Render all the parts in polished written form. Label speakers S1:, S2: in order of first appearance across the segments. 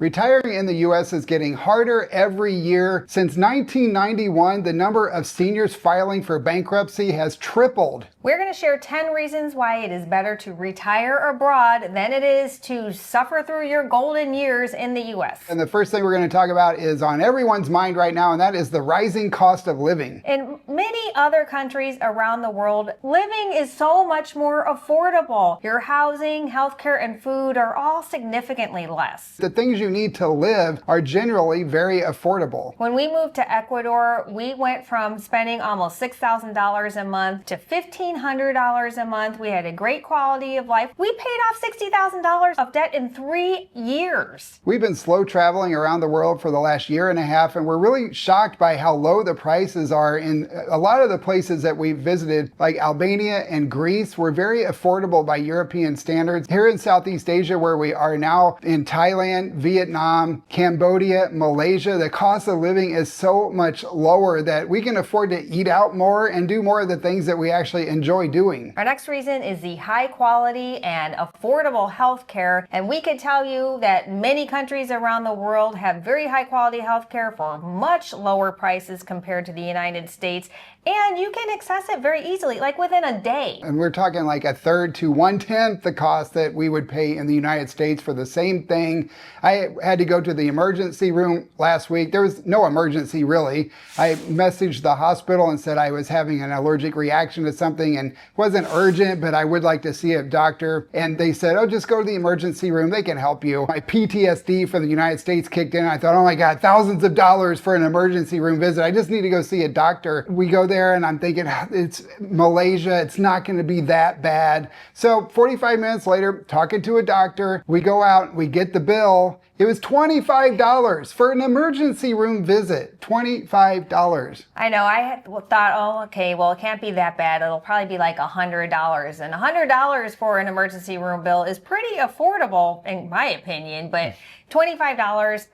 S1: Retiring in the U.S. is getting harder every year. Since 1991, the number of seniors filing for bankruptcy has tripled.
S2: We're going to share 10 reasons why it is better to retire abroad than it is to suffer through your golden years in the U.S.
S1: And the first thing we're going to talk about is on everyone's mind right now, and that is the rising cost of living.
S2: In many other countries around the world, living is so much more affordable. Your housing, healthcare, and food are all significantly less.
S1: The things you need to live are generally very affordable.
S2: When we moved to Ecuador, we went from spending almost $6,000 a month to $1,500 a month. We had a great quality of life. We paid off $60,000 of debt in 3 years.
S1: We've been slow traveling around the world for the last year and a half, and we're really shocked by how low the prices are in a lot of the places that we've visited, like Albania and Greece, were very affordable by European standards. Here in Southeast Asia, where we are now, in Thailand, Vietnam, Cambodia, Malaysia, the cost of living is so much lower that we can afford to eat out more and do more of the things that we actually enjoy doing.
S2: Our next reason is the high quality and affordable health care. And we could tell you that many countries around the world have very high quality health care for much lower prices compared to the United States. And you can access it very easily, like within a day.
S1: And we're talking like a third to 1/10 the cost that we would pay in the United States for the same thing. I had to go to the emergency room last week. There was no emergency really. I messaged the hospital and said I was having an allergic reaction to something and wasn't urgent, but I would like to see a doctor. And they said, oh, just go to the emergency room. They can help you. My PTSD from the United States kicked in. I thought, oh my God, thousands of dollars for an emergency room visit. I just need to go see a doctor. We go there and I'm thinking, it's Malaysia. It's not going to be that bad. So 45 minutes later, talking to a doctor, we go out, we get the bill. It was $25 for an emergency room visit. $25.
S2: I know. I had thought, oh, okay, well, it can't be that bad. It'll probably be like $100. And $100 for an emergency room bill is pretty affordable, in my opinion. But $25,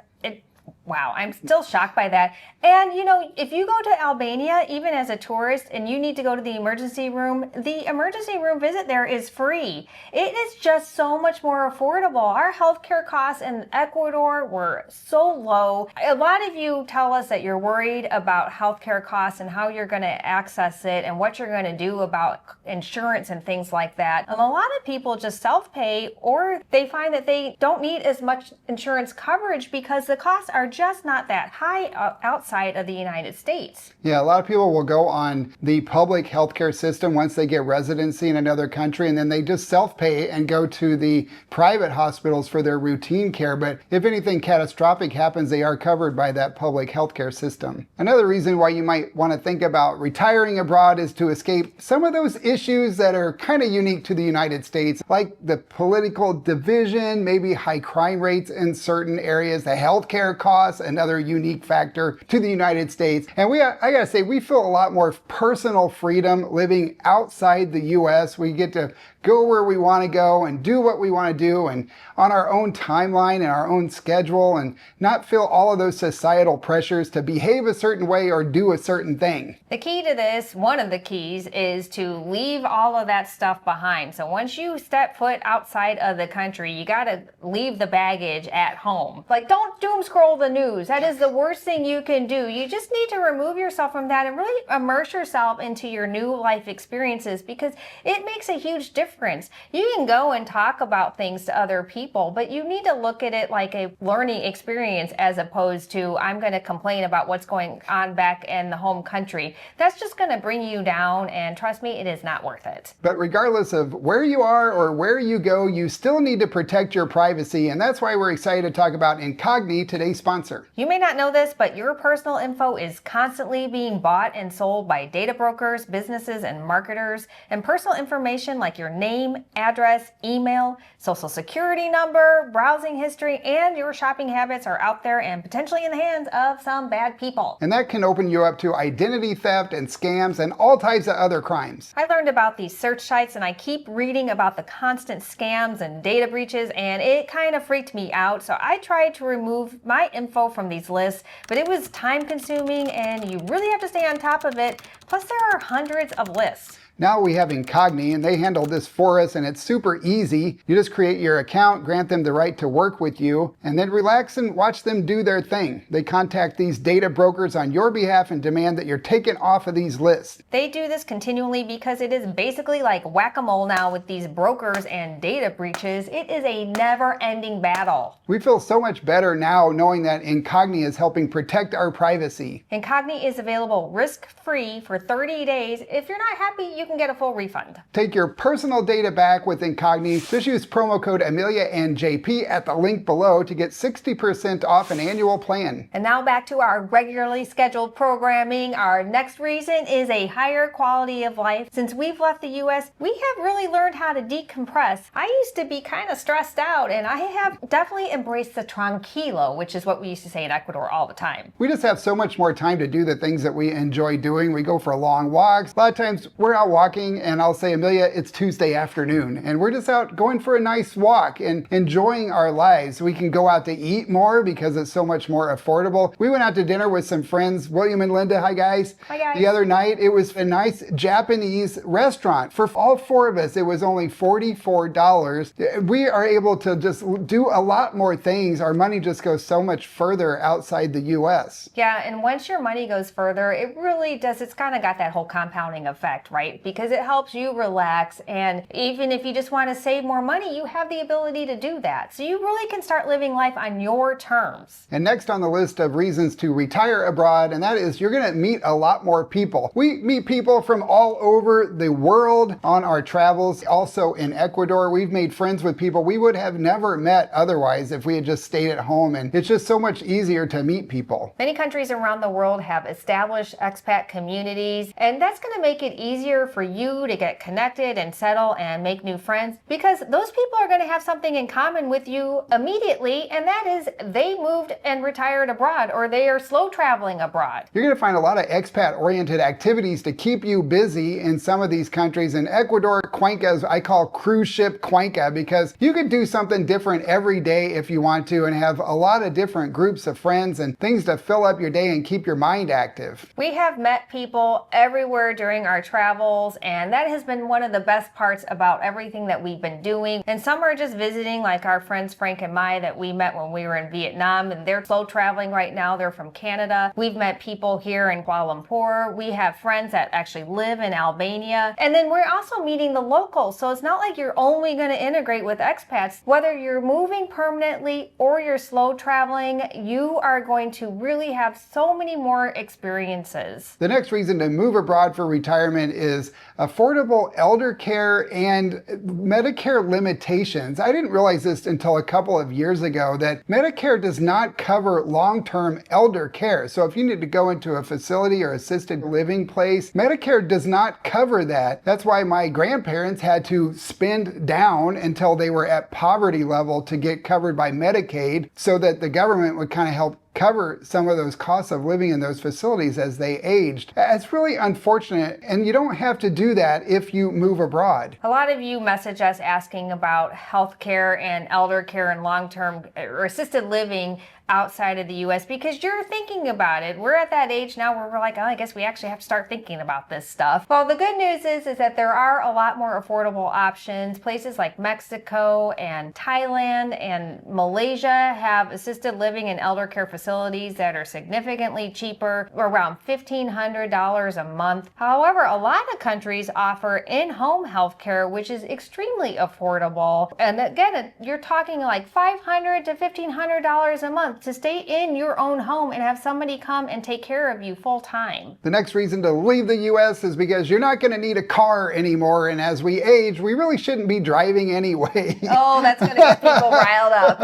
S2: wow, I'm still shocked by that. And, you know, if you go to Albania, even as a tourist, and you need to go to the emergency room visit there is free. It is just so much more affordable. Our healthcare costs in Ecuador were so low. A lot of you tell us that you're worried about healthcare costs and how you're going to access it and what you're going to do about insurance and things like that. And a lot of people just self-pay, or they find that they don't need as much insurance coverage because the costs are just not that high outside of the United States.
S1: Yeah, a lot of people will go on the public healthcare system once they get residency in another country, and then they just self-pay and go to the private hospitals for their routine care. But if anything catastrophic happens, they are covered by that public healthcare system. Another reason why you might want to think about retiring abroad is to escape some of those issues that are kind of unique to the United States, like the political division, maybe high crime rates in certain areas, the healthcare costs, another unique factor to the United States. And I gotta say, we feel a lot more personal freedom living outside the US. We get to go where we want to go and do what we want to do and on our own timeline and our own schedule, and not feel all of those societal pressures to behave a certain way or do a certain thing.
S2: The key to this, one of the keys, is to leave all of that stuff behind. So once you step foot outside of the country, you got to leave the baggage at home. Like, don't doom scroll the news. That is the worst thing you can do. You just need to remove yourself from that and really immerse yourself into your new life experiences, because it makes a huge difference. You can go and talk about things to other people, but you need to look at it like a learning experience as opposed to, I'm going to complain about what's going on back in the home country. That's just going to bring you down, and trust me, it is not worth it.
S1: But regardless of where you are or where you go, you still need to protect your privacy, and that's why we're excited to talk about Incogni, today's sponsor.
S2: You may not know this, but your personal info is constantly being bought and sold by data brokers, businesses, and marketers, and personal information like your name, address, email, social security number, browsing history, and your shopping habits are out there and potentially in the hands of some bad people.
S1: And that can open you up to identity theft and scams and all types of other crimes.
S2: I learned about these search sites, and I keep reading about the constant scams and data breaches, and it kind of freaked me out. So I tried to remove my info from these lists, but it was time consuming and you really have to stay on top of it. Plus, there are hundreds of lists.
S1: Now we have Incogni, and they handle this for us, and it's super easy. You just create your account, grant them the right to work with you, and then relax and watch them do their thing. They contact these data brokers on your behalf and demand that you're taken off of these lists.
S2: They do this continually because it is basically like whack-a-mole now with these brokers and data breaches. It is a never-ending battle.
S1: We feel so much better now knowing that Incogni is helping protect our privacy.
S2: Incogni is available risk-free for 30 days. If you're not happy, you can get a full refund.
S1: Take your personal data back with Incogni. Just use promo code Amelia and JP at the link below to get 60% off an annual plan.
S2: And now back to our regularly scheduled programming. Our next reason is a higher quality of life. Since we've left the US, we have really learned how to decompress. I used to be kind of stressed out, and I have definitely embraced the tranquilo, which is what we used to say in Ecuador all the time.
S1: We just have so much more time to do the things that we enjoy doing. We go for long walks. A lot of times we're out walking and I'll say, Amelia, it's Tuesday afternoon, and we're just out going for a nice walk and enjoying our lives. We can go out to eat more because it's so much more affordable. We went out to dinner with some friends, William and Linda. Hi guys.
S2: Hi guys.
S1: The other night, it was a nice Japanese restaurant. For all four of us, it was only $44. We are able to just do a lot more things. Our money just goes so much further outside the US.
S2: Yeah, and once your money goes further, it really does. It's kind of got that whole compounding effect, right? Because it helps you relax, and even if you just want to save more money, you have the ability to do that. So you really can start living life on your terms.
S1: And next on the list of reasons to retire abroad, and that is you're going to meet a lot more people. We meet people from all over the world on our travels. Also in Ecuador, we've made friends with people we would have never met otherwise if we had just stayed at home, and it's just so much easier to meet people.
S2: Many countries around the world have established expat communities, and that's going to make it easier for you to get connected and settle and make new friends, because those people are going to have something in common with you immediately, and that is they moved and retired abroad, or they are slow traveling abroad.
S1: You're going to find a lot of expat-oriented activities to keep you busy in some of these countries. In Ecuador, Cuenca is, I call cruise ship Cuenca, because you could do something different every day if you want to and have a lot of different groups of friends and things to fill up your day and keep your mind active.
S2: We have met people everywhere during our travels, and that has been one of the best parts about everything that we've been doing. And some are just visiting, like our friends Frank and Mai that we met when we were in Vietnam, and they're slow traveling right now. They're from Canada. We've met people here in Kuala Lumpur. We have friends that actually live in Albania. And then we're also meeting the locals. So it's not like you're only going to integrate with expats. Whether you're moving permanently or you're slow traveling, you are going to really have so many more experiences.
S1: The next reason to move abroad for retirement is affordable elder care and Medicare limitations. I didn't realize this until a couple of years ago that Medicare does not cover long-term elder care. So if you need to go into a facility or assisted living place, Medicare does not cover that. That's why my grandparents had to spend down until they were at poverty level to get covered by Medicaid, so that the government would kind of help cover some of those costs of living in those facilities as they aged. It's really unfortunate, and you don't have to do that if you move abroad.
S2: A lot of you message us asking about healthcare and elder care and long-term or assisted living outside of the US because you're thinking about it. We're at that age now where we're like, oh, I guess we actually have to start thinking about this stuff. Well, the good news is that there are a lot more affordable options. Places like Mexico and Thailand and Malaysia have assisted living and elder care facilities that are significantly cheaper, around $1,500 a month. However, a lot of countries offer in-home health care, which is extremely affordable. And again, you're talking like $500 to $1,500 a month to stay in your own home and have somebody come and take care of you full time.
S1: The next reason to leave the US is because you're not going to need a car anymore, and as we age, we really shouldn't be driving anyway.
S2: Oh, that's going to get people riled up.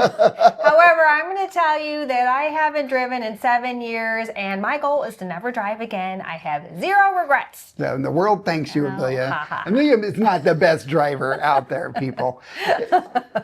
S2: However, I'm going to tell you that I haven't driven in 7 years, and my goal is to never drive again. I have zero regrets.
S1: Yeah, and the world thanks you, Amelia. Amelia is not the best driver out there, people.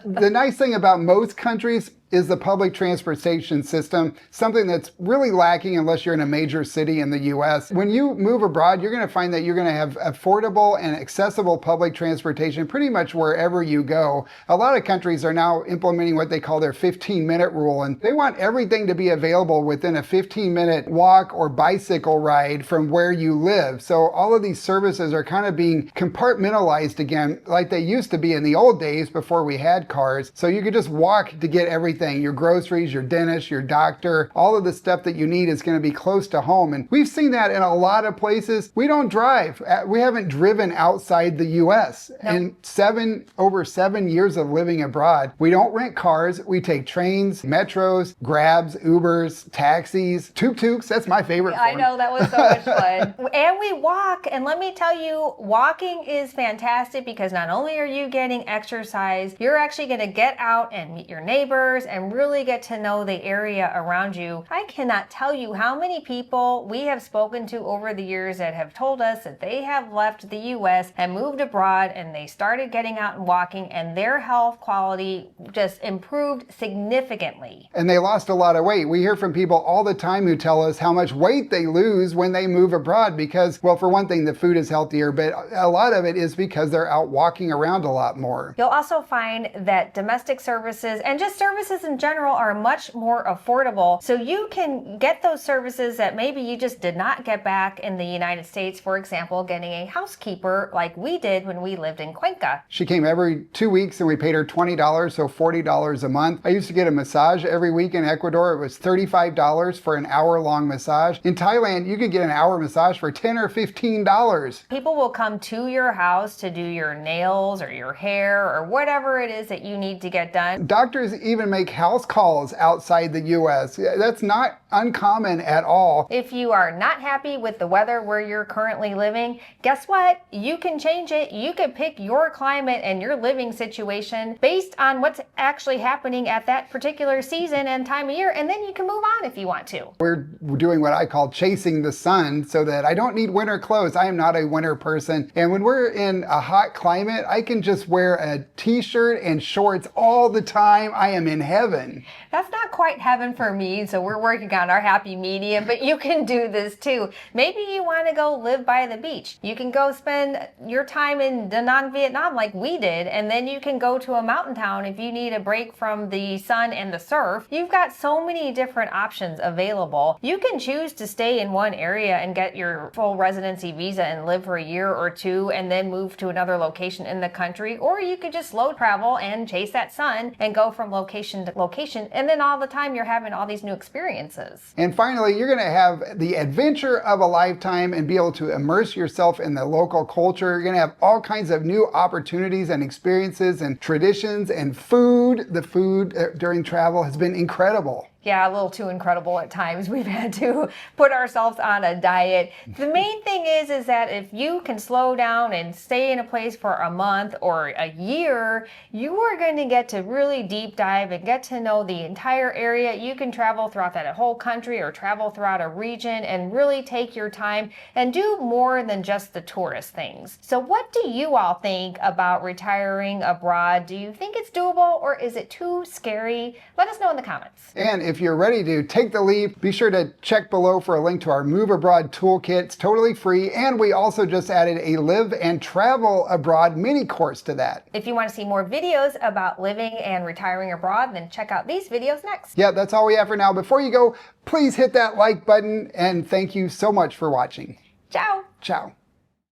S1: The nice thing about most countries, is the public transportation system, something that's really lacking unless you're in a major city in the US. When you move abroad, you're going to find that you're going to have affordable and accessible public transportation pretty much wherever you go. A lot of countries are now implementing what they call their 15-minute rule, and they want everything to be available within a 15-minute walk or bicycle ride from where you live. So all of these services are kind of being compartmentalized again, like they used to be in the old days before we had cars. So you could just walk to get everything, your groceries, your dentist, your doctor, all of the stuff that you need is going to be close to home. And we've seen that in a lot of places. We don't drive. We haven't driven outside the US.
S2: Nope.
S1: In over 7 years of living abroad, we don't rent cars. We take trains, metros, Grabs, Ubers, taxis, tuk-tuks. That's my favorite form.
S2: I know, that was so much fun. And we walk, and let me tell you, walking is fantastic because not only are you getting exercise, you're actually going to get out and meet your neighbors and really get to know the area around you. I cannot tell you how many people we have spoken to over the years that have told us that they have left the US and moved abroad and they started getting out and walking and their health quality just improved significantly.
S1: And they lost a lot of weight. We hear from people all the time who tell us how much weight they lose when they move abroad because, well, for one thing, the food is healthier, but a lot of it is because they're out walking around a lot more.
S2: You'll also find that domestic services and just services in general are much more affordable. So you can get those services that maybe you just did not get back in the United States. For example, getting a housekeeper like we did when we lived in Cuenca.
S1: She came every 2 weeks and we paid her $20, so $40 a month. I used to get a massage every week in Ecuador. It was $35 for an hour-long massage. In Thailand, you could get an hour massage for $10 or $15.
S2: People will come to your house to do your nails or your hair or whatever it is that you need to get done.
S1: Doctors even make house calls outside the US. That's not uncommon at all.
S2: If you are not happy with the weather where you're currently living, guess what? You can change it. You can pick your climate and your living situation based on what's actually happening at that particular season and time of year, and then you can move on if you want to.
S1: We're doing what I call chasing the sun so that I don't need winter clothes. I am not a winter person. And when we're in a hot climate, I can just wear a t-shirt and shorts all the time. I am in heaven.
S2: That's not quite heaven for me, so we're working on our happy medium, but you can do this too. Maybe you want to go live by the beach. You can go spend your time in Da Nang, Vietnam like we did, and then you can go to a mountain town if you need a break from the sun and the surf. You've got so many different options available. You can choose to stay in one area and get your full residency visa and live for a year or two and then move to another location in the country, or you could just slow travel and chase that sun and go from location to location, and then all the time you're having all these new experiences.
S1: And finally, you're going to have the adventure of a lifetime and be able to immerse yourself in the local culture. You're going to have all kinds of new opportunities and experiences and traditions and food. The food during travel has been incredible.
S2: Yeah, a little too incredible at times. We've had to put ourselves on a diet. The main thing is that if you can slow down and stay in a place for a month or a year, you are going to get to really deep dive and get to know the entire area. You can travel throughout that whole country or travel throughout a region and really take your time and do more than just the tourist things. So what do you all think about retiring abroad? Do you think it's doable or is it too scary? Let us know in the comments.
S1: And if you're ready to take the leap, be sure to check below for a link to our Move Abroad Toolkit. It's totally free, and we also just added a Live and Travel Abroad mini course to that.
S2: If you want to see more videos about living and retiring abroad, then check out these videos next.
S1: Yeah, that's all we have for now. Before you go, please hit that like button, and thank you so much for watching.
S2: Ciao!
S1: Ciao.